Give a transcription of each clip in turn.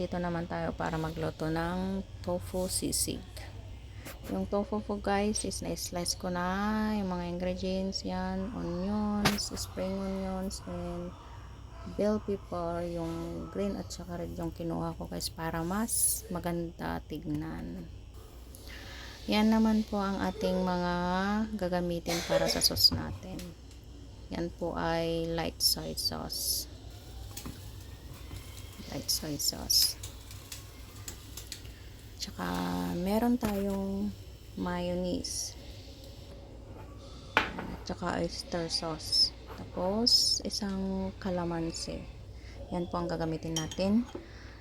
nandito naman tayo para magluto ng tofu sisig. Yung tofu po guys is na-slice ko na yung mga ingredients yan, onions, spring onions, and bell pepper, yung green at saka red yung kinuha ko guys para mas maganda tignan. Yan naman po ang ating mga gagamitin para sa sauce natin. Yan po ay light soy sauce. Light soy sauce. Tsaka meron tayong mayonnaise. Tsaka oyster sauce. Tapos isang kalamansi. Yan po ang gagamitin natin.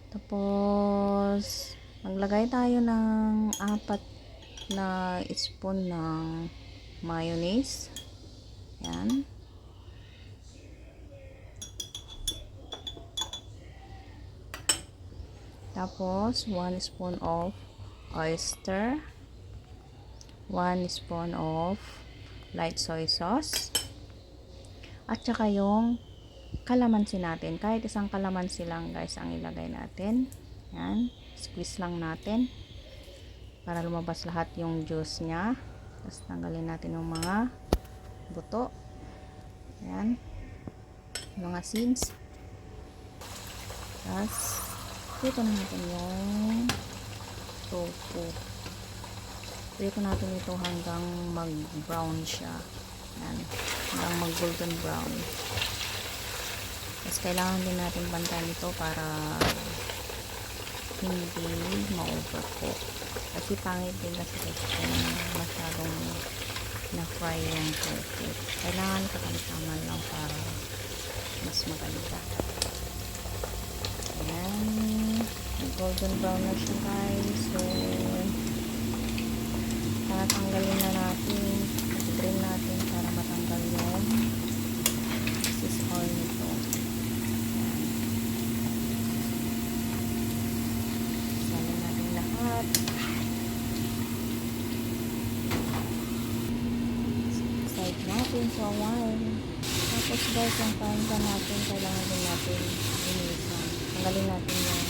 Tapos maglagay tayo ng 4 na spoon ng mayonnaise. Yan. Tapos 1 spoon of oyster, 1 spoon of light soy sauce, at saka yung kalamansi natin. Kahit isang kalamansi lang guys ang ilagay natin. Yan, squeeze lang natin para lumabas lahat yung juice nya. Tapos tanggalin natin yung mga buto. Yan, mga seeds. Tapos prito na natin yung tofu. Prito natin ito hanggang mag-brown siya. Yan. Hanggang mag-golden brown. Tapos kailangan din natin bantayan ito para hindi ma-overcook. Kasi pangit din kasi kung masyadong na-fry yung tofu. Kailangan kakamtaman lang para mas maganda. Ayan. Golden brown na siya guys. So tatanggalin na natin, i-drain natin para matanggal yung excess oil nito. Ayan. Salin natin lahat. Side natin sa while. Tapos guys, yung panda natin kailangan din natin linisan. Tanggalin natin yung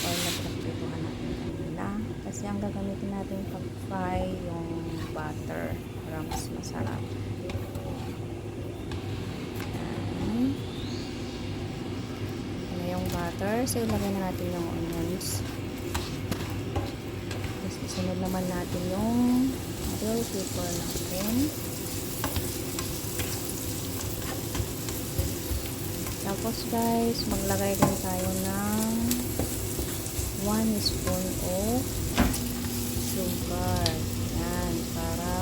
oil na pinagprituhan natin kanina. Kasi ang gagamitin natin pag-fry yung butter para mas masarap. Ayan. Ito na yung butter. So, ilagay na natin yung onions. Tapos, isunod naman natin yung bell pepper natin. Tapos guys, maglagay din tayo ng 1 spoon of sugar. Yan, para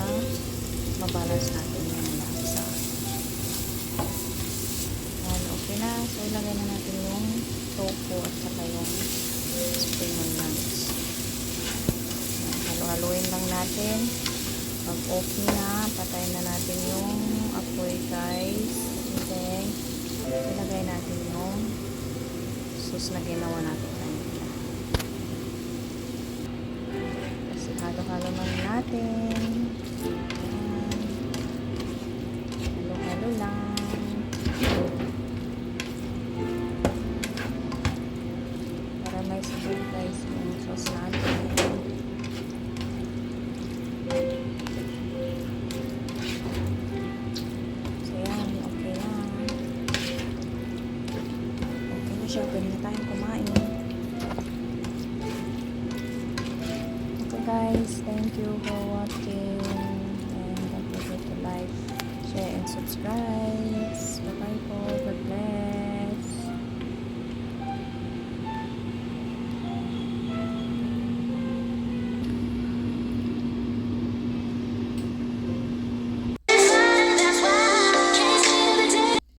mabalance natin yung lasa. Yan, okay na. So, ilagay na natin yung tofu at saka yung spring onions. Halo-haluin lang natin. Pag okay na, patayin na natin yung apoy guys. And then, ilagay natin yung sauce na ginawa natin kanina. Kasi halo-halo lang natin. Halo-halo lang. Para may sabon guys yung sauce natin. Pwede na tayong kumain. Okay guys, thank you for watching, and don't forget to like, share, and subscribe. Bye bye po. God bless.